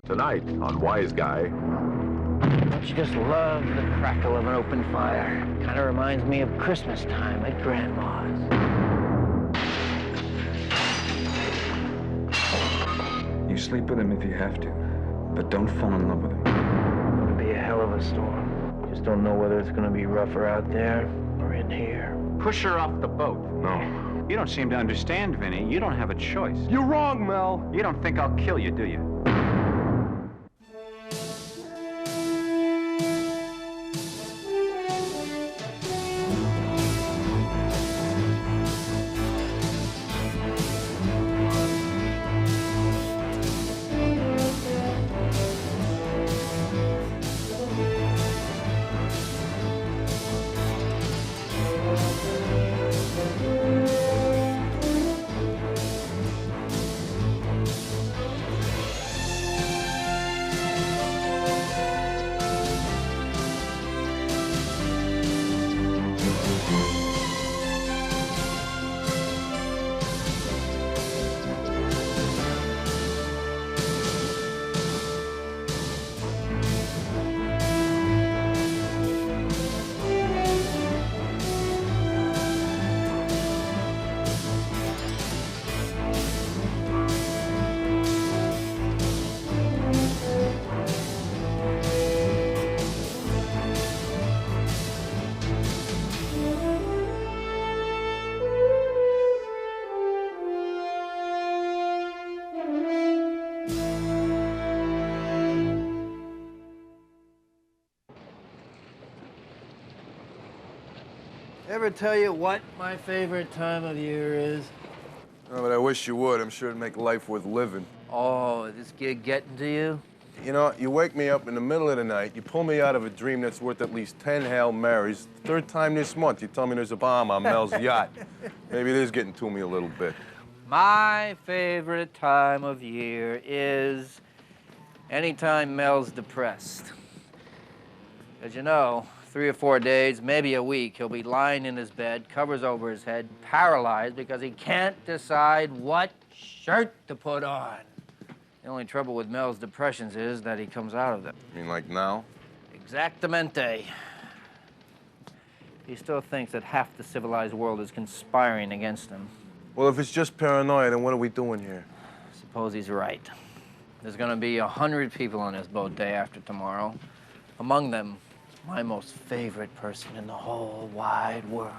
Tonight on Wiseguy. Don't you just love the crackle of an open fire? Kind of reminds me of Christmas time at Grandma's. You sleep with him if you have to, but don't fall in love with him. It'll be a hell of a storm. Just don't know whether it's going to be rougher out there or in here. Push her off the boat. No. You don't seem to understand, Vinny. You don't have a choice. You're wrong, Mel. You don't think I'll kill you, do you? Ever tell you what my favorite time of year is? Oh, but I wish you would. I'm sure it'd make life worth living. Oh, is this gig getting to you? You know, you wake me up in the middle of the night, you pull me out of a dream that's worth at least 10 Hail Marys. Third time this month, you tell me there's a bomb on Mel's yacht. Maybe it is getting to me a little bit. My favorite time of year is anytime Mel's depressed. As you know, 3 or 4 days, maybe a week, he'll be lying in his bed, covers over his head, paralyzed because he can't decide what shirt to put on. The only trouble with Mel's depressions is that he comes out of them. You mean like now? Exactamente. He still thinks that half the civilized world is conspiring against him. Well, if it's just paranoia, then what are we doing here? Suppose he's right. There's gonna be 100 people on this boat day after tomorrow. Among them, my most favorite person in the whole wide world.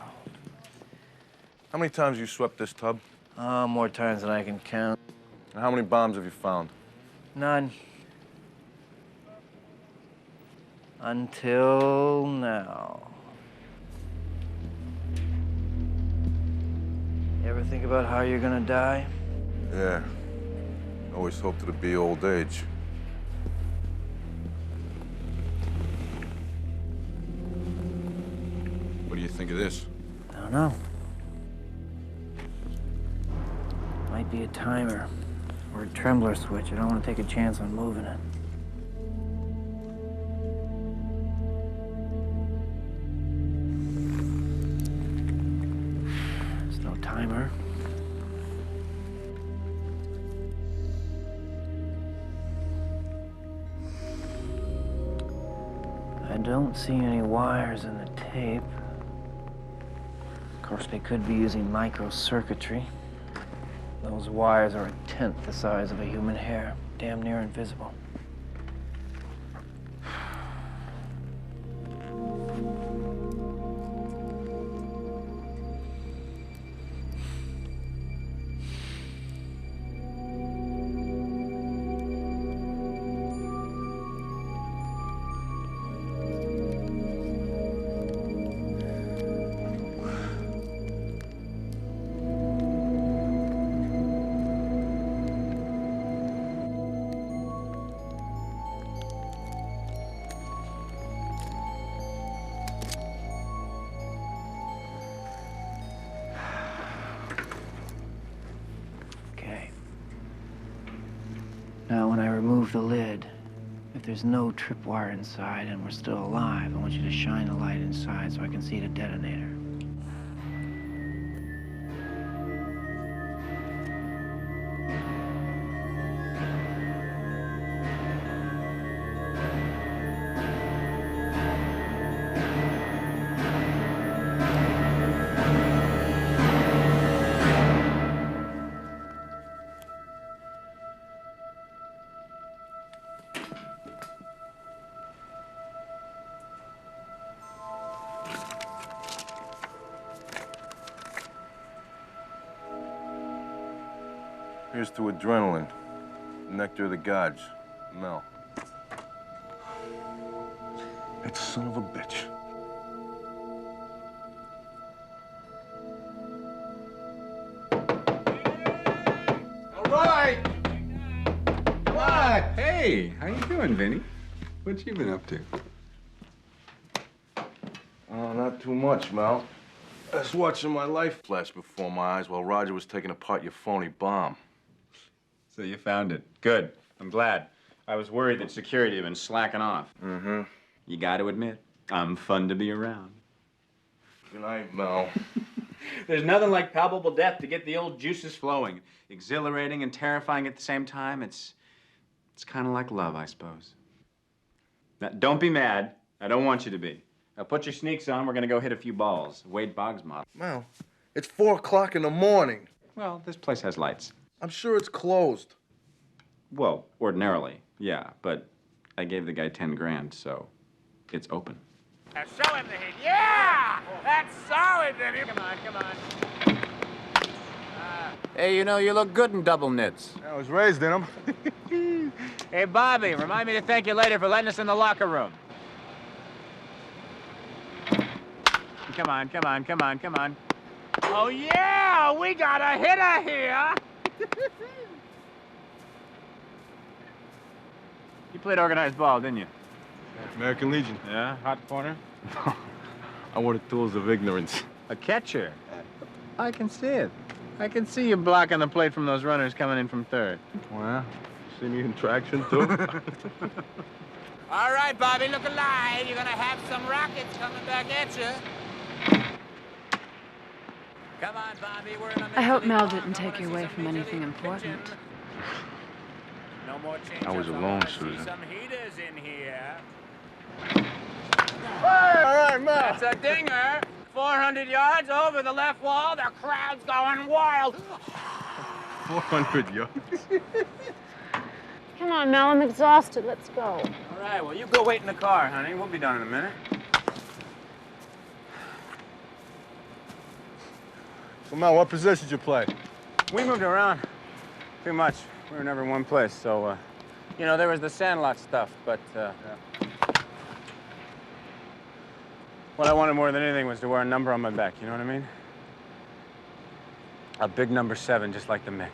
How many times you swept this tub? Oh, more times than I can count. And how many bombs have you found? None. Until now. You ever think about how you're gonna die? Yeah. Always hoped it'd be old age. What do you think of this? I don't know. Might be a timer or a trembler switch. I don't want to take a chance on moving it. There's no timer. I don't see any wires in the tape. Of course, they could be using microcircuitry. Those wires are 1/10 the size of a human hair, damn near invisible. Now, when I remove the lid, if there's no tripwire inside and we're still alive, I want you to shine a light inside so I can see the detonator. Here's to adrenaline. Nectar of the gods. Mel. That son of a bitch. All right! Come on! Hey, how you doing, Vinny? What you been up to? Oh, not too much, Mel. I was watching my life flash before my eyes while Roger was taking apart your phony bomb. So you found it. Good. I'm glad. I was worried that security had been slacking off. Mm-hmm. You got to admit, I'm fun to be around. Good night, Mel. There's nothing like palpable death to get the old juices flowing. Exhilarating and terrifying at the same time. It's kind of like love, I suppose. Now, don't be mad. I don't want you to be. Now, put your sneaks on. We're going to go hit a few balls. Wade Boggs model. Mel, it's 4 o'clock in the morning. Well, this place has lights. I'm sure it's closed. Well, ordinarily, yeah. But I gave the guy 10 grand, so it's open. Now show him the heat. Yeah! That's solid, Vinny. Come on, come on. Hey, you know, you look good in double knits. I was raised in them. Hey, Bobby, remind me to thank you later for letting us in the locker room. Come on, come on, come on, come on. Oh, yeah! We got a hitter here! You played organized ball, didn't you? American Legion. Yeah? Hot corner? I wore the tools of ignorance. A catcher? I can see it. I can see you blocking the plate from those runners coming in from third. Well, see me in traction, too? All right, Bobby, look alive. You're gonna have some rockets coming back at you. Come on, Bobby, we're in a I hope major Mel league didn't ball. I take you wanna away see from some anything major league important. pitching. No more change. I was alone, Susan. Some heaters in here. Hey, all right, Mel. That's a dinger. 400 yards over the left wall. The crowd's going wild. 400 yards. Come on, Mel, I'm exhausted. Let's go. All right, well, you go wait in the car, honey. We'll be done in a minute. So, Mel, what position did you play? We moved around too much. We were never in one place, so, you know, there was the Sandlot stuff, but, what I wanted more than anything was to wear a number on my back, you know what I mean? A big number 7, just like the Mick.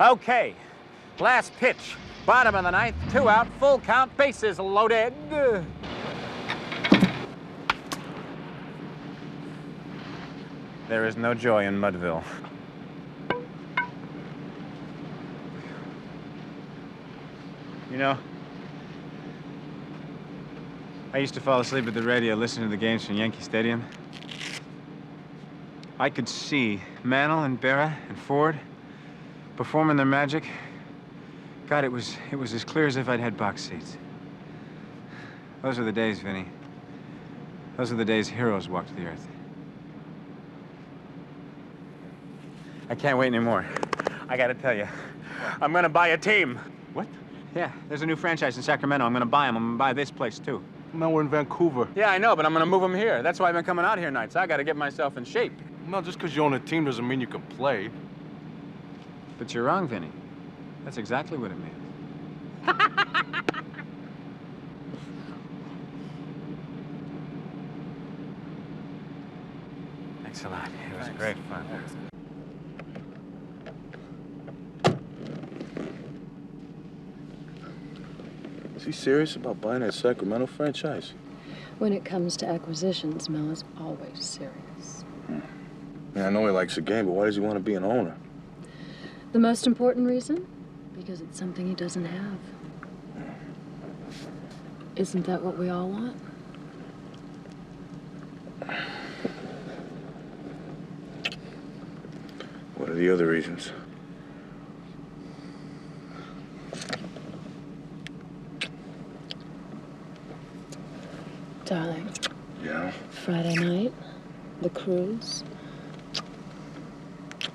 Okay, last pitch. Bottom of the ninth, 2 out, full count, bases loaded. There is no joy in Mudville. You know, I used to fall asleep at the radio listening to the games from Yankee Stadium. I could see Mantle and Berra and Ford performing their magic. God, it was as clear as if I'd had box seats. Those were the days, Vinny. Those are the days heroes walked the earth. I can't wait anymore. I gotta tell you, I'm gonna buy a team. What? Yeah, there's a new franchise in Sacramento. I'm gonna buy them. I'm gonna buy this place, too. Mel, we're in Vancouver. Yeah, I know, but I'm gonna move them here. That's why I've been coming out here nights. I gotta get myself in shape. Mel, just because you own a team doesn't mean you can play. But you're wrong, Vinny. That's exactly what it means. Thanks a lot. It was great fun. Is he serious about buying that Sacramento franchise? When it comes to acquisitions, Mel is always serious. Yeah, I know he likes the game, but why does he want to be an owner? The most important reason? Because it's something he doesn't have. Isn't that what we all want? What are the other reasons? Darling, Yeah? Friday night, the cruise.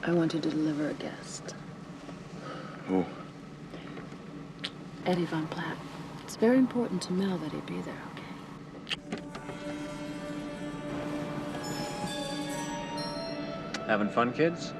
I want you to deliver a guest. Who? Eddie Von Platt. It's very important to Mel that he be there, okay? Having fun, kids?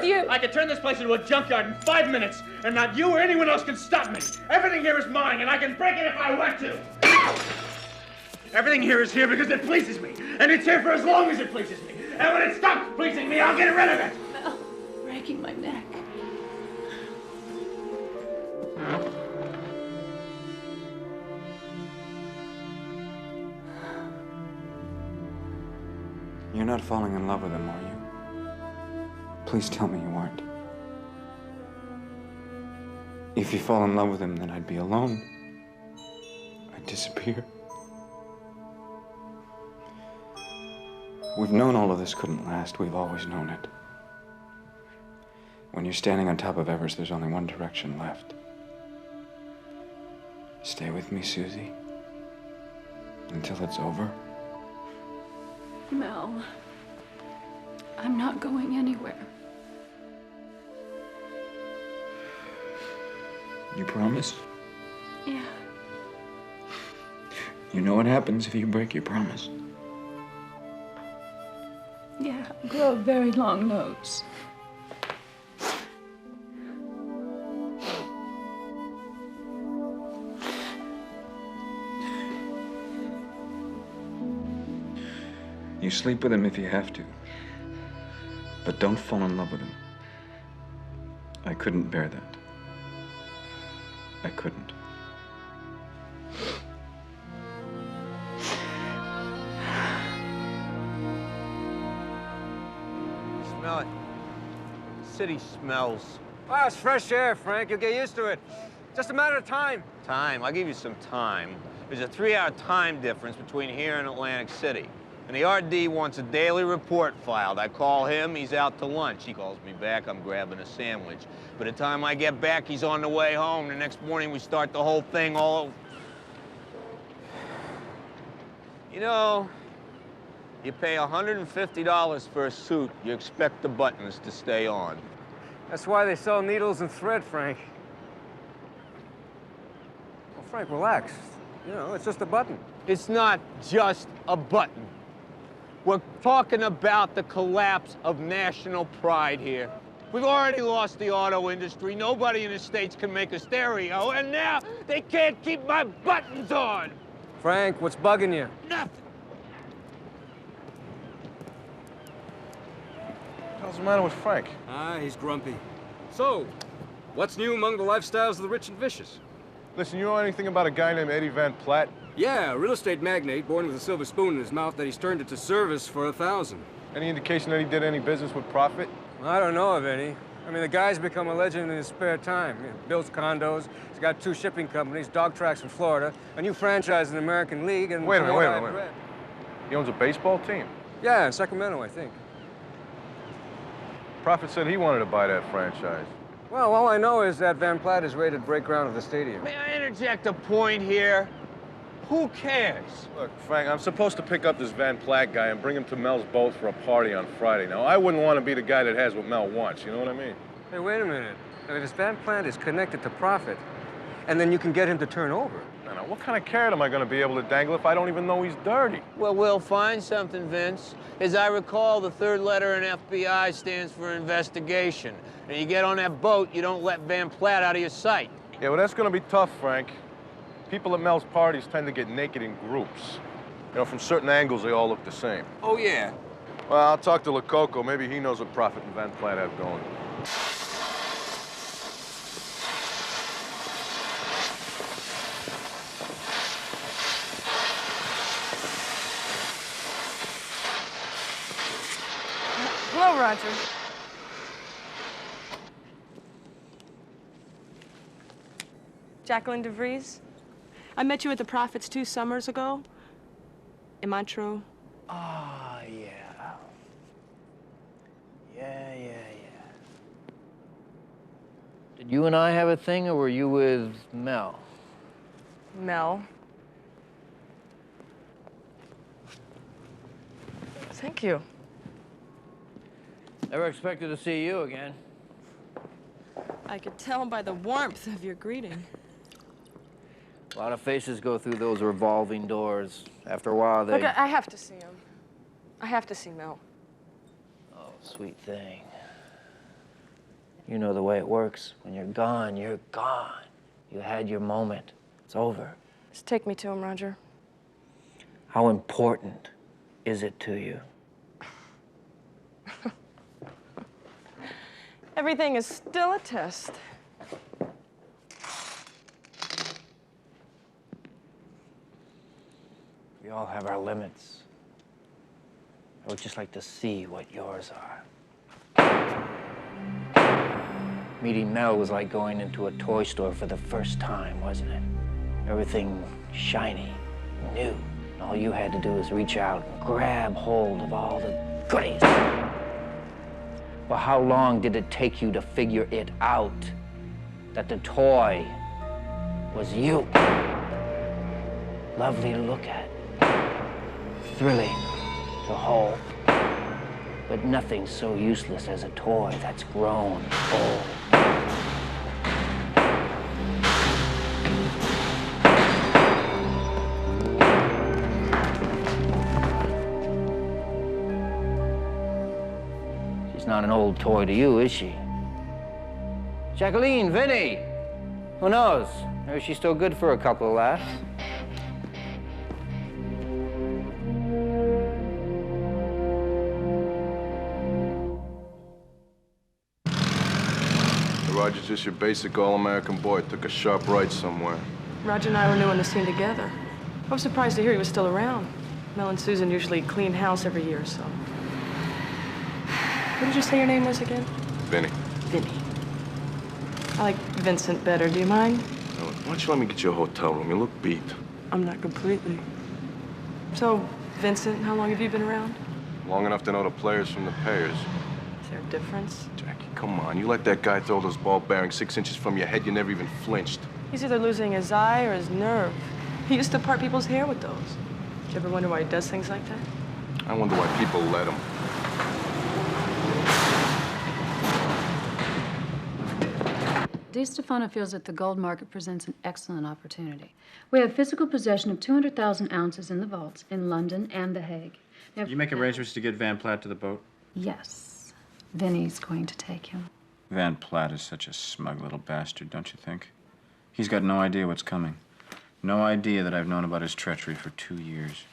you. I could turn this place into a junkyard in 5 minutes, and not you or anyone else can stop me. Everything here is mine, and I can break it if I want to. Everything here is here because it pleases me, and it's here for as long as it pleases me. And when it stops pleasing me, I'll get rid of it. Mel, breaking my neck. You're not falling in love with him, are you? Please tell me you aren't. If you fall in love with him, then I'd be alone. I'd disappear. We've known all of this couldn't last. We've always known it. When you're standing on top of Everest, there's only one direction left. Stay with me, Susie, until it's over. Mel, I'm not going anywhere. You promise? Yeah. You know what happens if you break your promise. Yeah, I grow a very long nose. You sleep with him if you have to. But don't fall in love with him. I couldn't bear that. I couldn't. Smell it. City smells. Ah, it's fresh air, Frank. You'll get used to it. Just a matter of time. Time? I'll give you some time. There's a 3-hour time difference between here and Atlantic City. And the RD wants a daily report filed. I call him, he's out to lunch. He calls me back, I'm grabbing a sandwich. By the time I get back, he's on the way home. The next morning, we start the whole thing all over. You know, you pay $150 for a suit, you expect the buttons to stay on. That's why they sell needles and thread, Frank. Well, Frank, relax. You know, it's just a button. It's not just a button. We're talking about the collapse of national pride here. We've already lost the auto industry. Nobody in the States can make a stereo, and now they can't keep my buttons on. Frank, what's bugging you? Nothing. What's the matter with Frank? Ah, he's grumpy. So, what's new among the lifestyles of the rich and vicious? Listen, you know anything about a guy named Eddie Van Platt? Yeah, a real estate magnate born with a silver spoon in his mouth that he's turned into service for 1,000. Any indication that he did any business with Profitt? I don't know of any. I mean, the guy's become a legend in his spare time. He builds condos, he's got 2 shipping companies, dog tracks in Florida, a new franchise in the American League, and... Wait a minute. He owns a baseball team? Yeah, in Sacramento, I think. Profitt said he wanted to buy that franchise. Well, all I know is that Van Platt is ready to break ground of the stadium. May I interject a point here? Who cares? Look, Frank, I'm supposed to pick up this Van Platt guy and bring him to Mel's boat for a party on Friday. Now, I wouldn't want to be the guy that has what Mel wants, you know what I mean? Hey, wait a minute. I mean, this Van Platt is connected to Profitt, and then you can get him to turn over. Now, what kind of carrot am I going to be able to dangle if I don't even know he's dirty? Well, we'll find something, Vince. As I recall, the 3rd letter in FBI stands for investigation. And you get on that boat, you don't let Van Platt out of your sight. Yeah, well, that's going to be tough, Frank. People at Mel's parties tend to get naked in groups. You know, from certain angles, they all look the same. Oh, yeah. Well, I'll talk to Lococo. Maybe he knows what Profitt and Van Platt have going. Hello, Roger. Jacqueline DeVries. I met you at the Prophets 2 summers ago in Montreux. Ah, yeah. Yeah. Did you and I have a thing, or were you with Mel? Mel. Thank you. Never expected to see you again. I could tell by the warmth of your greeting. A lot of faces go through those revolving doors. After a while, they... Look, I have to see him. I have to see Mel. Oh, sweet thing. You know the way it works. When you're gone, you're gone. You had your moment. It's over. Just take me to him, Roger. How important is it to you? Everything is still a test. We all have our limits. I would just like to see what yours are. Meeting Mel was like going into a toy store for the first time, wasn't it? Everything shiny, new. And all you had to do was reach out and grab hold of all the goodies. Well, how long did it take you to figure it out that the toy was you? Lovely to look at, thrilling to hold, but nothing so useless as a toy that's grown old. She's not an old toy to you, is she? Jacqueline, Vinny, who knows? Maybe she's still good for a couple of laughs. Roger's just your basic all-American boy. Took a sharp right somewhere. Roger and I were new on the scene together. I was surprised to hear he was still around. Mel and Susan usually clean house every year or so. What did you say your name was again? Vinny. Vinny. I like Vincent better. Do you mind? Why don't you let me get you a hotel room? You look beat. I'm not completely. So, Vincent, how long have you been around? Long enough to know the players from the payers. Is there a difference? Jackie, come on. You let that guy throw those ball bearings 6 inches from your head, you never even flinched. He's either losing his eye or his nerve. He used to part people's hair with those. Did you ever wonder why he does things like that? I wonder why people let him. DeStefano feels that the gold market presents an excellent opportunity. We have physical possession of 200,000 ounces in the vaults in London and The Hague. Now, Did you make arrangements to get Van Platt to the boat? yes. Vinny's going to take him. Van Platt is such a smug little bastard, don't you think? He's got no idea what's coming. No idea that I've known about his treachery for 2 years.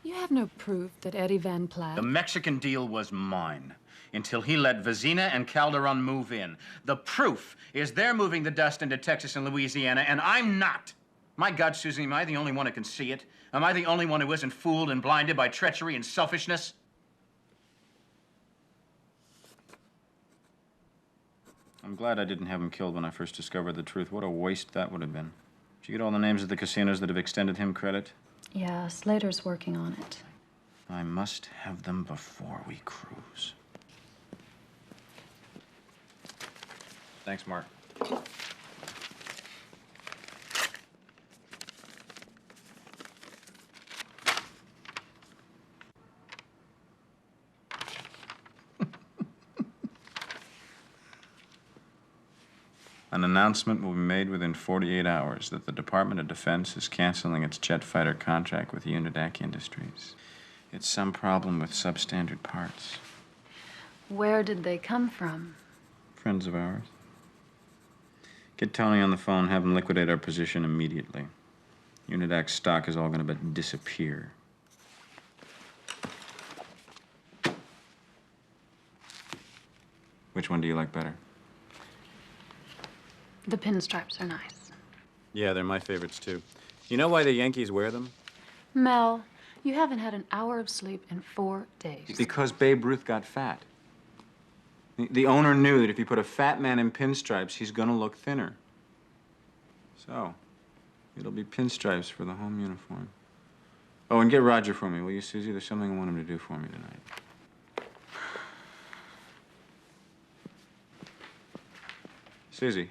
You have no proof that Eddie Van Platt... The Mexican deal was mine until he let Vizina and Calderon move in. The proof is they're moving the dust into Texas and Louisiana, and I'm not. My God, Susan, am I the only one who can see it? Am I the only one who isn't fooled and blinded by treachery and selfishness? I'm glad I didn't have him killed when I first discovered the truth. What a waste that would have been. Did you get all the names of the casinos that have extended him credit? Yeah, Slater's working on it. I must have them before we cruise. Thanks, Mark. An announcement will be made within 48 hours that the Department of Defense is canceling its jet fighter contract with Unidac Industries. It's some problem with substandard parts. Where did they come from? Friends of ours. Get Tony on the phone, have him liquidate our position immediately. Unidac's stock is all going to disappear. Which one do you like better? The pinstripes are nice. Yeah, they're my favorites, too. You know why the Yankees wear them? Mel, you haven't had an hour of sleep in 4 days. Because Babe Ruth got fat. The owner knew that if you put a fat man in pinstripes, he's gonna look thinner. So, it'll be pinstripes for the home uniform. Oh, and get Roger for me, will you, Susie? There's something I want him to do for me tonight. Susie.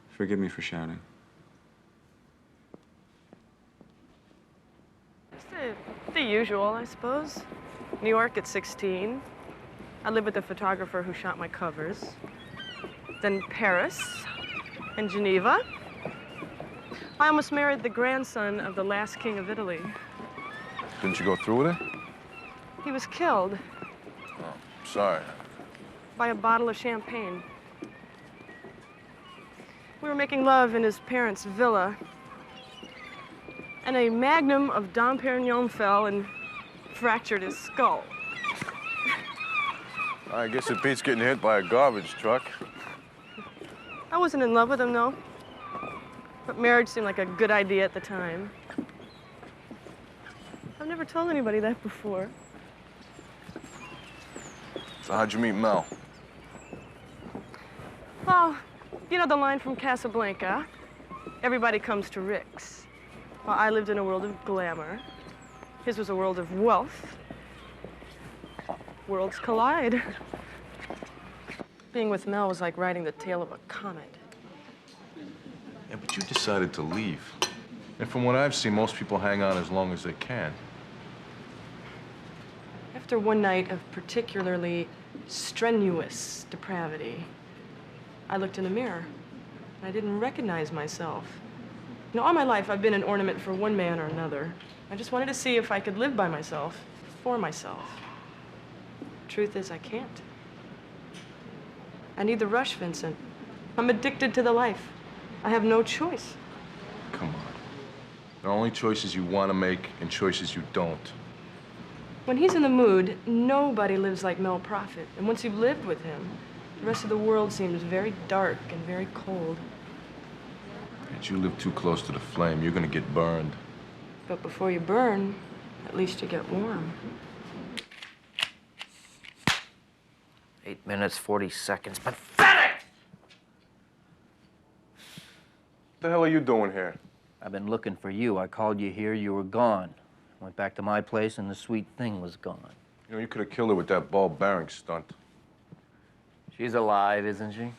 Forgive me for shouting. Just the usual, I suppose. New York at 16. I lived with the photographer who shot my covers. Then Paris and Geneva. I almost married the grandson of the last king of Italy. Didn't you go through with it? He was killed. Oh, sorry. buy a bottle of champagne. We were making love in his parents' villa, and a magnum of Dom Perignon fell and fractured his skull. I guess it beats getting hit by a garbage truck. I wasn't in love with him, though. But marriage seemed like a good idea at the time. I've never told anybody that before. So how'd you meet Mel? Well, you know the line from Casablanca? Everybody comes to Rick's. Well, I lived in a world of glamour. His was a world of wealth. Worlds collide. Being with Mel was like riding the tail of a comet. Yeah, but you decided to leave. And from what I've seen, most people hang on as long as they can. After one night of particularly strenuous depravity, I looked in the mirror, and I didn't recognize myself. You know, all my life, I've been an ornament for one man or another. I just wanted to see if I could live by myself, for myself. Truth is, I can't. I need the rush, Vincent. I'm addicted to the life. I have no choice. Come on. There are only choices you want to make and choices you don't. When he's in the mood, nobody lives like Mel Profitt. And once you've lived with him, the rest of the world seems very dark and very cold. If you live too close to the flame, you're going to get burned. But before you burn, at least you get warm. 8 minutes, 40 seconds. Pathetic! What the hell are you doing here? I've been looking for you. I called you here, you were gone. Went back to my place and the sweet thing was gone. You know, you could have killed her with that ball bearing stunt. She's alive, isn't she?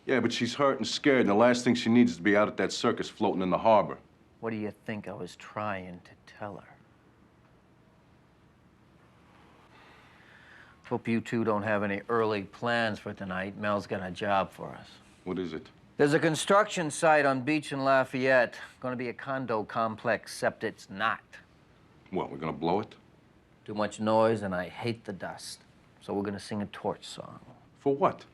Yeah, but she's hurt and scared, and the last thing she needs is to be out at that circus floating in the harbor. What do you think I was trying to tell her? Hope you two don't have any early plans for tonight. Mel's got a job for us. What is it? There's a construction site on Beach and Lafayette. Going to be a condo complex, except it's not. What, we're gonna blow it? Too much noise, and I hate the dust. So we're gonna sing a torch song. For what?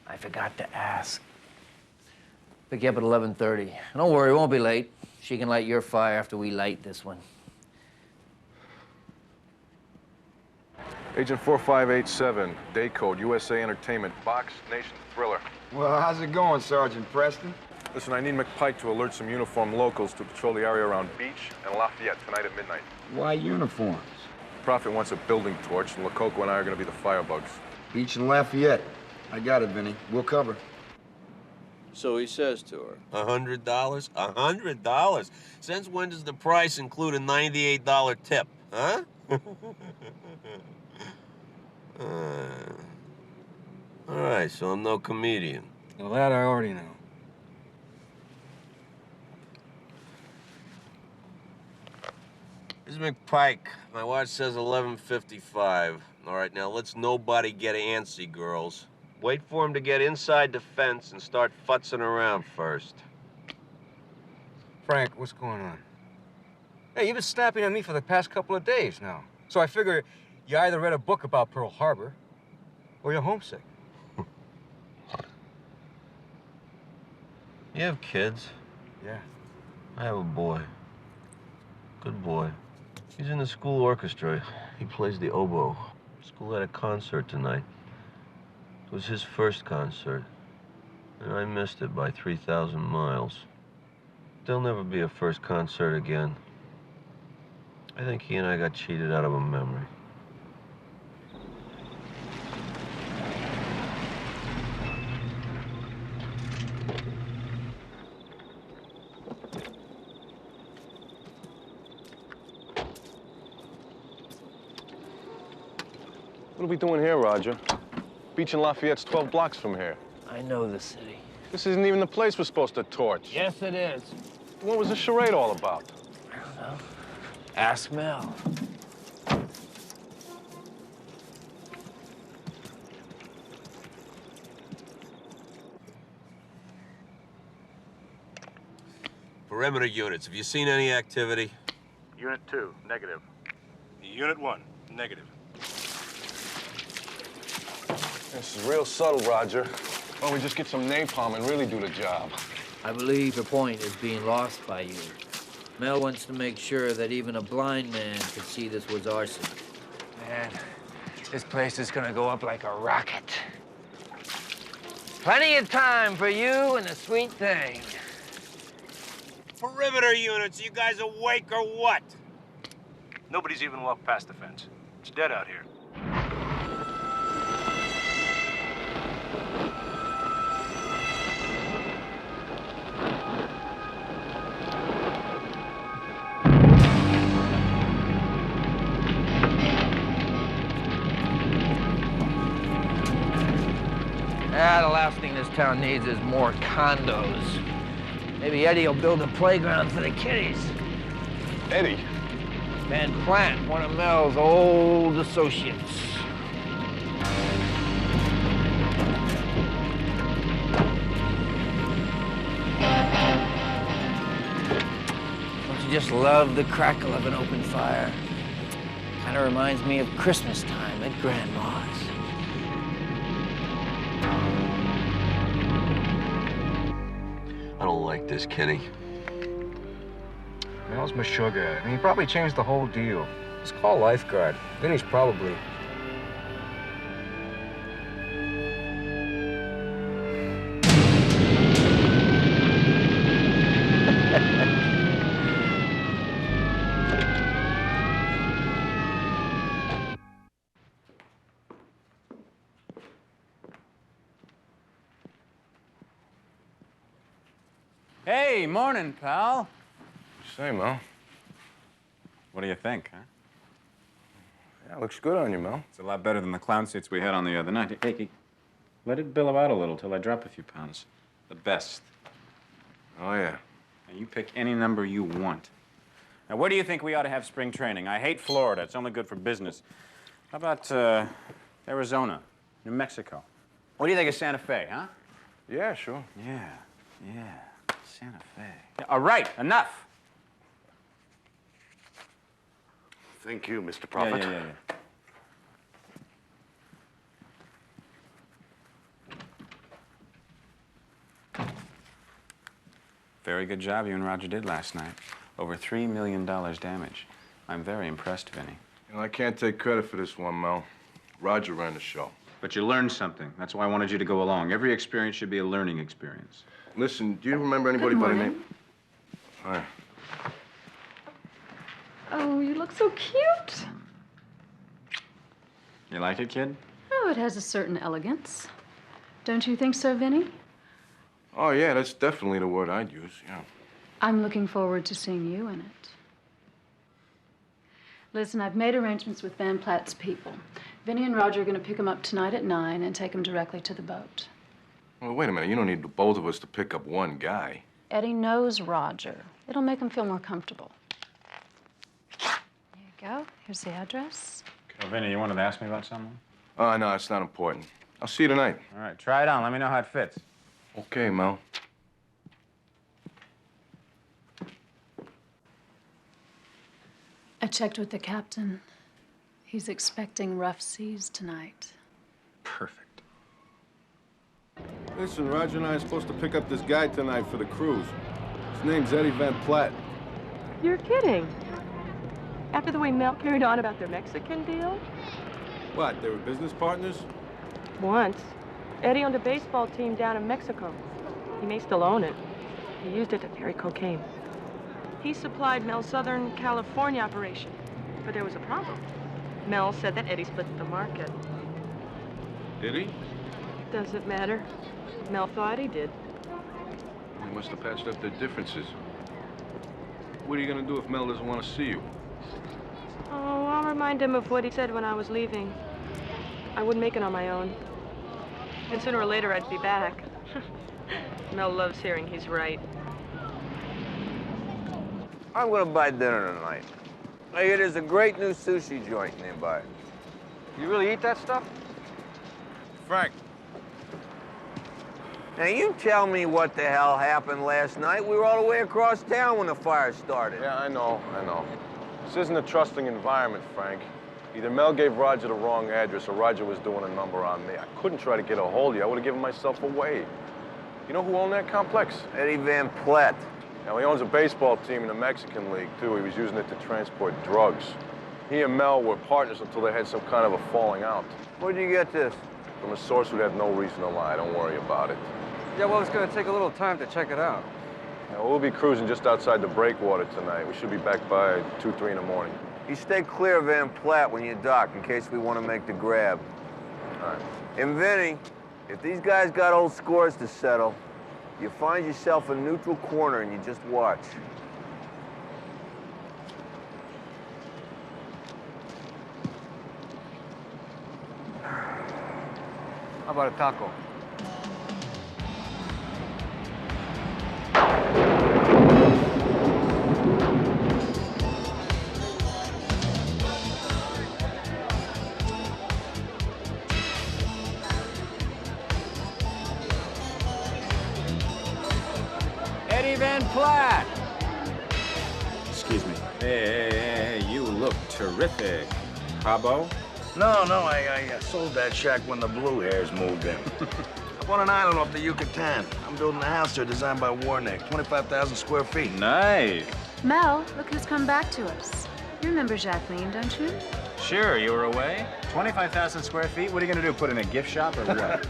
I forgot to ask. Pick you up at 11:30. Don't worry, it won't be late. She can light your fire after we light this one. Agent 4587, day code, USA Entertainment, Box Nation Thriller. Well, how's it going, Sergeant Preston? Listen, I need McPike to alert some uniformed locals to patrol the area around Beach and Lafayette tonight at midnight. Why uniforms? Prophet wants a building torch, and Lococo and I are gonna be the firebugs. Beach and Lafayette. I got it, Vinny. We'll cover. So he says to her, $100? $100? Since when does the price include a $98 tip, huh? All right, so I'm no comedian. Well, that I already know. This is McPike. My watch says 11:55. All right, now let's nobody get antsy, girls. Wait for him to get inside the fence and start futzing around first. Frank, what's going on? Hey, you've been snapping at me for the past couple of days now. So I figure you either read a book about Pearl Harbor or you're homesick. You have kids? Yeah. I have a boy. Good boy. He's in the school orchestra. He plays the oboe. School had a concert tonight. It was his first concert, and I missed it by 3,000 miles. There'll never be a first concert again. I think he and I got cheated out of a memory. What are we doing here, Roger? Beach and Lafayette's 12 blocks from here. I know the city. This isn't even the place we're supposed to torch. Yes, it is. What was the charade all about? I don't know. Ask Mel. Perimeter units, have you seen any activity? Unit 2, negative. Unit 1, negative. This is real subtle, Roger. Why don't we just get some napalm and really do the job? I believe your point is being lost by you. Mel wants to make sure that even a blind man could see this was arson. Man, this place is gonna go up like a rocket. Plenty of time for you and the sweet thing. Perimeter units, you guys awake or what? Nobody's even walked past the fence. It's dead out here. The last thing this town needs is more condos. Maybe Eddie will build a playground for the kiddies. Eddie? Van Plant, one of Mel's old associates. Don't you just love the crackle of an open fire? Kind of reminds me of Christmas time at Grandma's. I don't like this, Kenny. Mel's my sugar. I mean, he probably changed the whole deal. Let's call lifeguard. Then he's probably... Hey, morning, pal. Say, Mel. What do you think, huh? Yeah, looks good on you, Mel. It's a lot better than the clown suits we had on the other night. Hey, let it billow out a little till I drop a few pounds. The best. Oh, yeah. Now, you pick any number you want. Now, where do you think we ought to have spring training? I hate Florida. It's only good for business. How about Arizona, New Mexico? What do you think of Santa Fe, huh? Yeah, sure. Yeah. Santa Fe. Yeah, all right, enough. Thank you, Mr. Profitt. Yeah. Very good job you and Roger did last night. Over $3 million damage. I'm very impressed, Vinny. You know, I can't take credit for this one, Mel. Roger ran the show. But you learned something. That's why I wanted you to go along. Every experience should be a learning experience. Listen, do you remember anybody by the name? Hi. Oh, you look so cute. You like it, kid? Oh, it has a certain elegance. Don't you think so, Vinny? Oh, yeah, that's definitely the word I'd use, yeah. I'm looking forward to seeing you in it. Listen, I've made arrangements with Van Platt's people. Vinny and Roger are going to pick him up tonight at 9 and take him directly to the boat. Well, wait a minute. You don't need the both of us to pick up one guy. Eddie knows Roger. It'll make him feel more comfortable. There you go. Here's the address. Oh, Vinny, you wanted to ask me about something? Oh, no, it's not important. I'll see you tonight. All right, try it on. Let me know how it fits. Okay, Mel. I checked with the captain. He's expecting rough seas tonight. Perfect. Listen, Roger and I are supposed to pick up this guy tonight for the cruise. His name's Eddie Van Platt. You're kidding. After the way Mel carried on about their Mexican deal? What, they were business partners? Once. Eddie owned a baseball team down in Mexico. He may still own it. He used it to carry cocaine. He supplied Mel's Southern California operation, but there was a problem. Mel said that Eddie split the market. Did he? Doesn't matter. Mel thought he did. They must have patched up their differences. What are you gonna do if Mel doesn't want to see you? Oh, I'll remind him of what he said when I was leaving. I wouldn't make it on my own. And sooner or later, I'd be back. Mel loves hearing he's right. I'm gonna buy dinner tonight. I hear there's a great new sushi joint nearby. You really eat that stuff? Frank. Now, you tell me what the hell happened last night. We were all the way across town when the fire started. Yeah, I know. This isn't a trusting environment, Frank. Either Mel gave Roger the wrong address or Roger was doing a number on me. I couldn't try to get a hold of you. I would have given myself away. You know who owned that complex? Eddie Van Platt. Now, he owns a baseball team in the Mexican League, too. He was using it to transport drugs. He and Mel were partners until they had some kind of a falling out. Where'd you get this? From a source who'd have no reason to lie. Don't worry about it. Yeah, well, it's gonna take a little time to check it out. Now, we'll be cruising just outside the breakwater tonight. We should be back by 2, 3 in the morning. You stay clear of Van Platt when you dock in case we want to make the grab. All right. And Vinny, if these guys got old scores to settle, you find yourself a neutral corner and you just watch. How about a taco? Eddie Van Platt. Excuse me. Hey, you look terrific. Cabo? No, I sold that shack when the Blue Hairs moved in. I bought an island off the Yucatan. I'm building a house there designed by Warneck, 25,000 square feet. Nice. Mel, look who's come back to us. You remember Jacqueline, don't you? Sure, you were away. 25,000 square feet? What are you gonna do, put in a gift shop or what?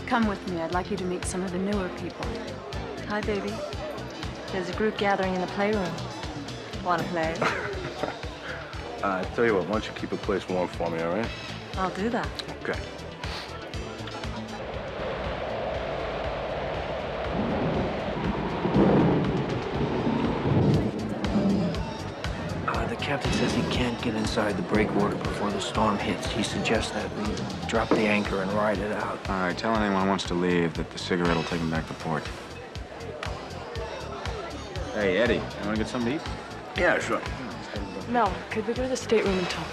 Come with me. I'd like you to meet some of the newer people. Hi, baby. There's a group gathering in the playroom. Want to play? I tell you what, why don't you keep the place warm for me, all right? I'll do that. Okay. The captain says he can't get inside the breakwater before the storm hits. He suggests that we drop the anchor and ride it out. All right, tell anyone who wants to leave that the cigarette will take him back to port. Hey, Eddie, you want to get something to eat? Yeah, sure. Mel, could we go to the stateroom and talk?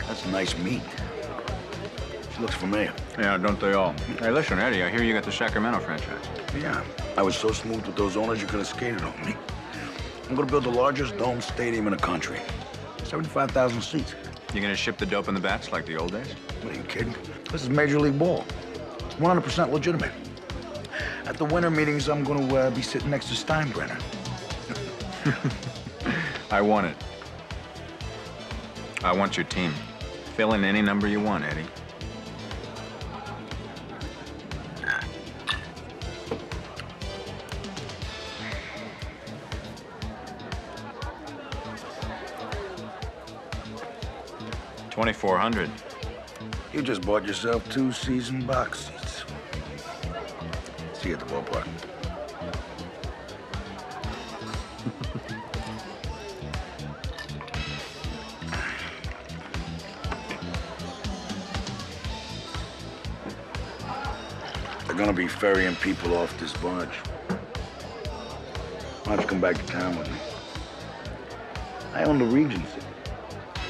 That's nice meat. She looks familiar. Yeah, don't they all? Hey, listen, Eddie, I hear you got the Sacramento franchise. Yeah, I was so smooth with those owners you could have skated on me. I'm gonna build the largest dome stadium in the country. 75,000 seats. You gonna ship the dope in the bats like the old days? What, are you kidding? This is Major League Ball. It's 100% legitimate. At the winter meetings, I'm gonna be sitting next to Steinbrenner. I want it. I want your team. Fill in any number you want, Eddie. $2,400. You just bought yourself 2 season box seats. See you at the ballpark. They're gonna be ferrying people off this barge. Why don't you come back to town with me? I own the Regency.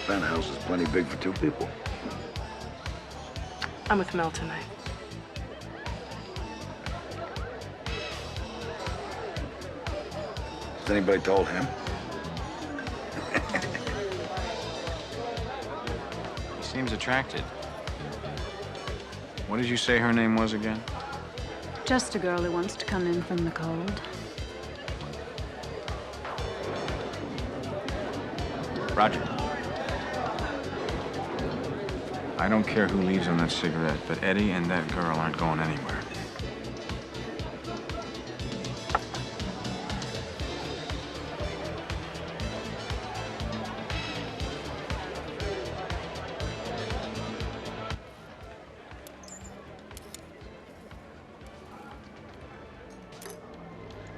Penthouse is plenty big for 2 people. I'm with Mel tonight. Has anybody told him? He seems attracted. What did you say her name was again? Just a girl who wants to come in from the cold. Roger. I don't care who leaves on that cigarette, but Eddie and that girl aren't going anywhere.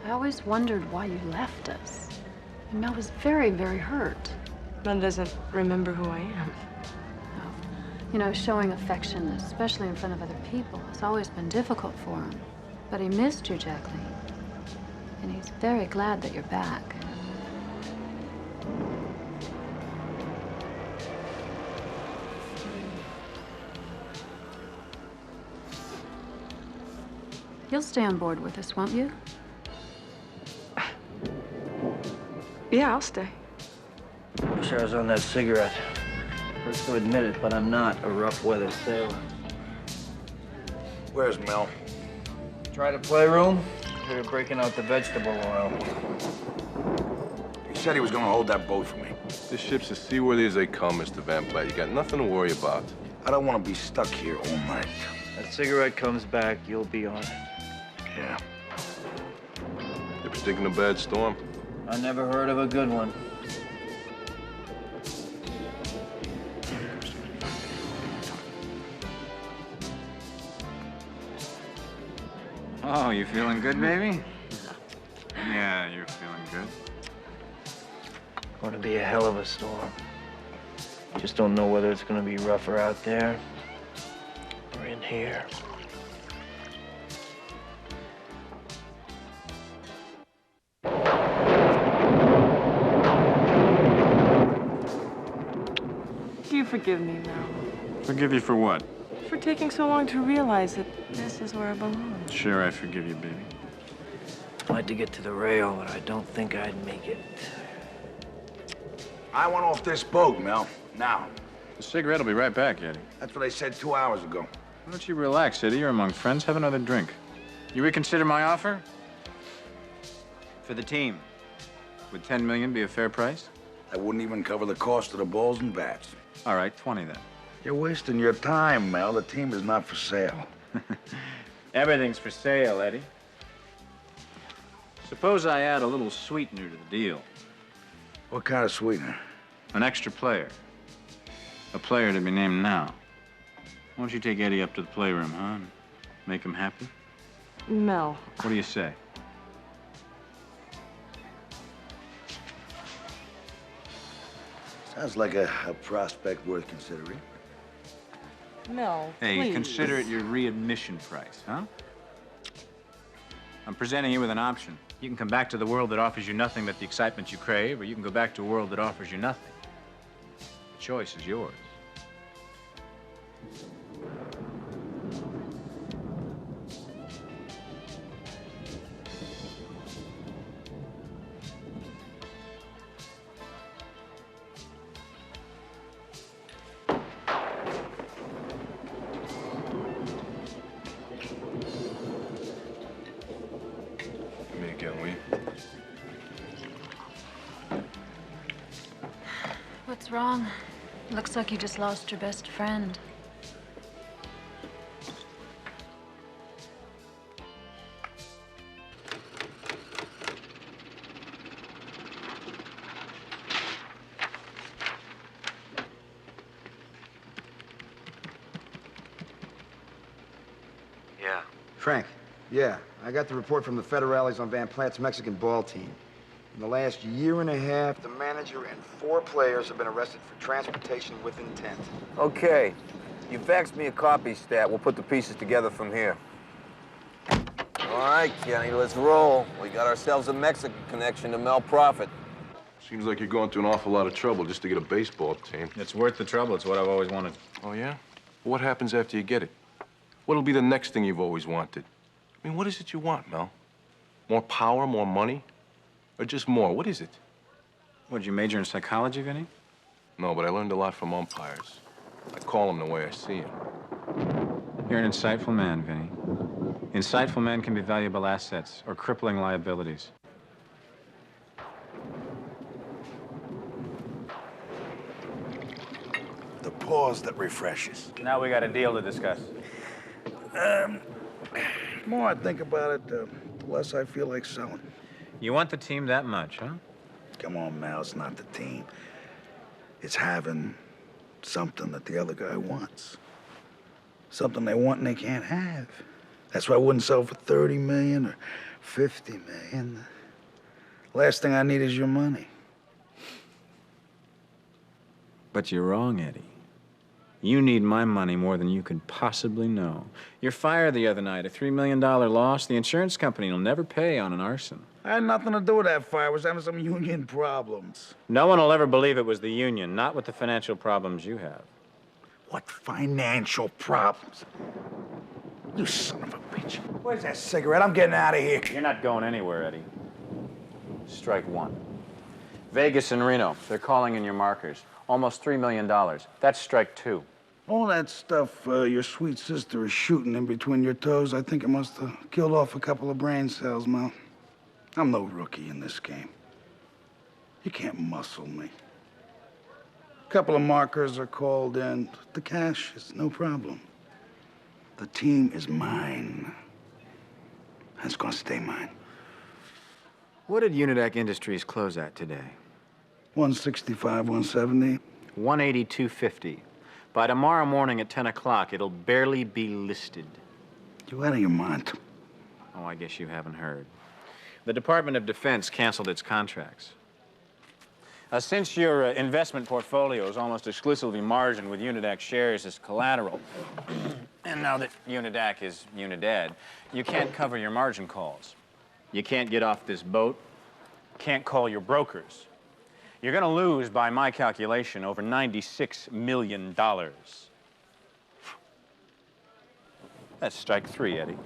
I always wondered why you left us. And Mel was very, very hurt. Mel doesn't remember who I am. You know, showing affection, especially in front of other people, has always been difficult for him. But he missed you, Jacqueline. And he's very glad that you're back. You'll stay on board with us, won't you? Yeah, I'll stay. Wish I was on that cigarette. First to admit it, but I'm not a rough weather sailor. Where's Mel? Try the playroom? You're breaking out the vegetable oil. He said he was gonna hold that boat for me. This ship's as seaworthy as they come, Mr. Van Platt. You got nothing to worry about. I don't want to be stuck here all night. That cigarette comes back, you'll be on it. Yeah. You predicting a bad storm? I never heard of a good one. Oh, you feeling good, baby? Yeah, you're feeling good. Gonna be a hell of a storm. Just don't know whether it's gonna be rougher out there or in here. Do you forgive me, Mel? Forgive you for what? For taking so long to realize that this is where I belong. Sure, I forgive you, baby. I'd like to get to the rail, but I don't think I'd make it. I want off this boat, Mel. Now. The cigarette will be right back, Eddie. That's what I said 2 hours ago. Why don't you relax, Eddie? You're among friends. Have another drink. You reconsider my offer? For the team. Would 10 million be a fair price? That wouldn't even cover the cost of the balls and bats. All right, 20 then. You're wasting your time, Mel. The team is not for sale. Everything's for sale, Eddie. Suppose I add a little sweetener to the deal. What kind of sweetener? An extra player. A player to be named now. Why don't you take Eddie up to the playroom, huh? And make him happy? Mel. What do you say? Sounds like a prospect worth considering. Mel, Hey, please. consider it your readmission price, huh? I'm presenting you with an option. You can come back to the world that offers you nothing but the excitement you crave, or you can go back to a world that offers you nothing. The choice is yours. Me again, will you? What's wrong? Looks like you just lost your best friend. Yeah. Frank, yeah, I got the report from the federales on Van Platt's Mexican ball team. In the last year and a half, the manager and 4 players have been arrested for transportation with intent. Okay. You faxed me a copy, Stat. We'll put the pieces together from here. All right, Kenny, let's roll. We got ourselves a Mexican connection to Mel Profitt. Seems like you're going through an awful lot of trouble just to get a baseball team. It's worth the trouble. It's what I've always wanted. Oh, yeah? What happens after you get it? What'll be the next thing you've always wanted? I mean, what is it you want, Mel? More power, more money? Or just more? What is it? What'd you major in psychology, Vinny? No, but I learned a lot from umpires. I call them the way I see them. You're an insightful man, Vinny. Insightful men can be valuable assets or crippling liabilities. The pause that refreshes. Now we got a deal to discuss. The more I think about it, the less I feel like selling. You want the team that much, huh? Come on, Mal, it's not the team. It's having something that the other guy wants. Something they want and they can't have. That's why I wouldn't sell for 30 million or 50 million. Last thing I need is your money. But you're wrong, Eddie. You need my money more than you can possibly know. You're fired the other night, a $3 million loss. The insurance company will never pay on an arson. I had nothing to do with that fire. I was having some union problems. No one will ever believe it was the union, not with the financial problems you have. What financial problems? You son of a bitch. Where's that cigarette? I'm getting out of here. You're not going anywhere, Eddie. Strike one. Vegas and Reno. They're calling in your markers. Almost $3 million. That's strike 2. All that stuff your sweet sister is shooting in between your toes, I think it must have killed off a couple of brain cells, Mel. I'm no rookie in this game. You can't muscle me. A couple of markers are called in. The cash is no problem. The team is mine. And it's gonna stay mine. What did Unidac Industries close at today? 165, 170. 182.50. By tomorrow morning at 10 o'clock, it'll barely be listed. You out of your mind? Oh, I guess you haven't heard. The Department of Defense canceled its contracts. Since your investment portfolio is almost exclusively margined with Unidac shares as collateral, and now that Unidac is Unidad, you can't cover your margin calls. You can't get off this boat, can't call your brokers. You're gonna lose, by my calculation, over $96 million. That's strike 3, Eddie.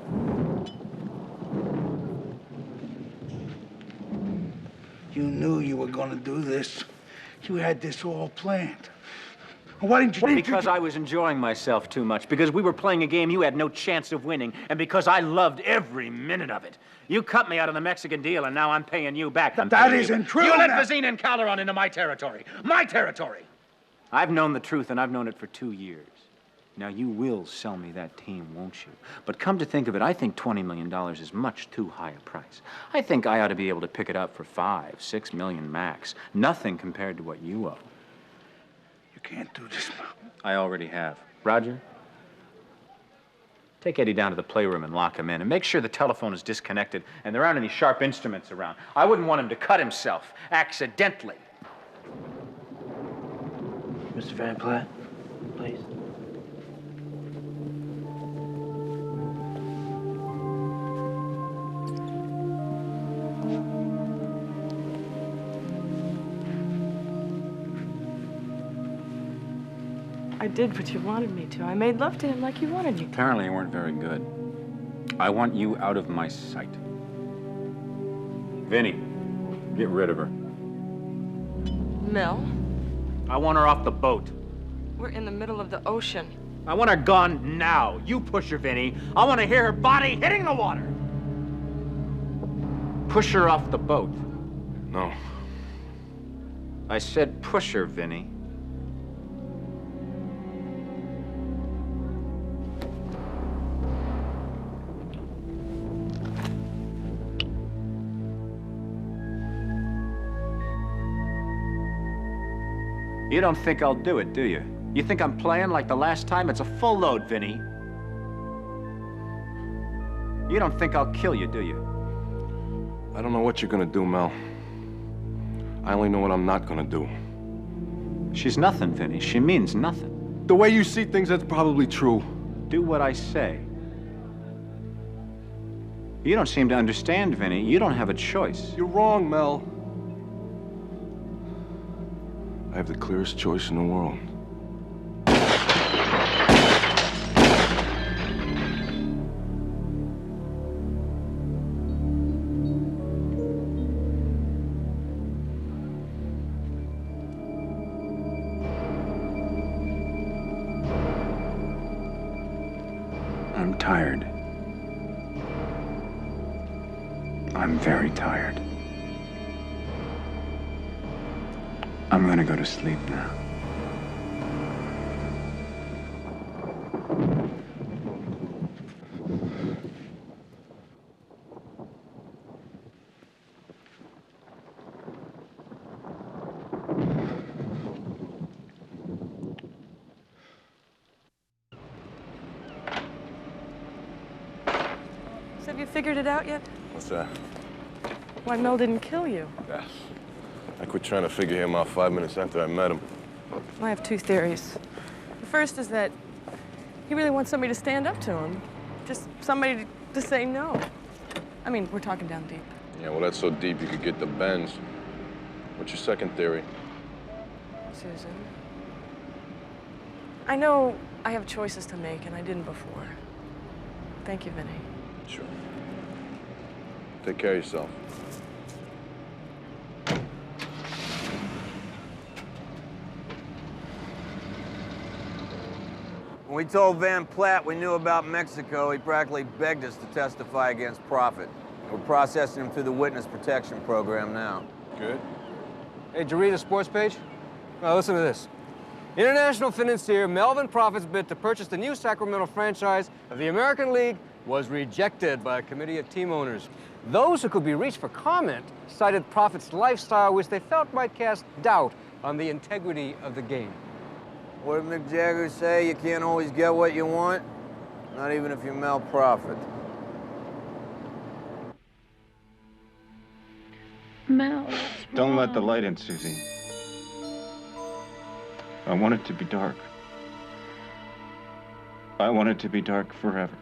You knew you were gonna do this. You had this all planned. Why didn't you? Because I was enjoying myself too much. Because we were playing a game you had no chance of winning. And because I loved every minute of it. You cut me out of the Mexican deal, and now I'm paying you back. That isn't true. You let Vizina and Calderon into my territory. My territory! I've known the truth, and I've known it for 2 years. Now, you will sell me that team, won't you? But come to think of it, I think $20 million is much too high a price. I think I ought to be able to pick it up for $5, $6 million max. Nothing compared to what you owe. You can't do this. I already have. Roger? Take Eddie down to the playroom and lock him in, and make sure the telephone is disconnected and there aren't any sharp instruments around. I wouldn't want him to cut himself accidentally. Mr. Van Platt, please. I did what you wanted me to. I made love to him like you wanted me to. Apparently you weren't very good. I want you out of my sight. Vinny, get rid of her. Mel, I want her off the boat. we're in the middle of the ocean. I want her gone now. You push her, Vinny. I want to hear her body hitting the water. Push her off the boat. No. I said push her, Vinny. You don't think I'll do it, do you? You think I'm playing like the last time? It's a full load, Vinny. You don't think I'll kill you, do you? I don't know what you're gonna do, Mel. I only know what I'm not gonna do. She's nothing, Vinny. She means nothing. The way you see things, that's probably true. Do what I say. You don't seem to understand, Vinny. You don't have a choice. You're wrong, Mel. I have the clearest choice in the world. I'm tired. I'm very tired. I'm gonna go to sleep now. So have you figured it out yet? What's that? Why Mel didn't kill you? Yeah. I quit trying to figure him out 5 minutes after I met him. I have 2 theories. The first is that he really wants somebody to stand up to him. Just somebody to say no. I mean, we're talking down deep. Yeah, well, that's so deep you could get the bends. What's your second theory? Susan. I know I have choices to make, and I didn't before. Thank you, Vinny. Sure. Take care of yourself. we told Van Platt we knew about Mexico, he practically begged us to testify against Profitt. We're processing him through the witness protection program now. Good. Hey, did you read the sports page? Well, listen to this. International financier Melvin Profitt's bid to purchase the new Sacramento franchise of the American League was rejected by a committee of team owners. Those who could be reached for comment cited Profitt's lifestyle, which they felt might cast doubt on the integrity of the game. What did Mick Jagger say? You can't always get what you want, not even if you're Mel Profitt. Mel, Don't let the light in, Susie. I want it to be dark. I want it to be dark forever.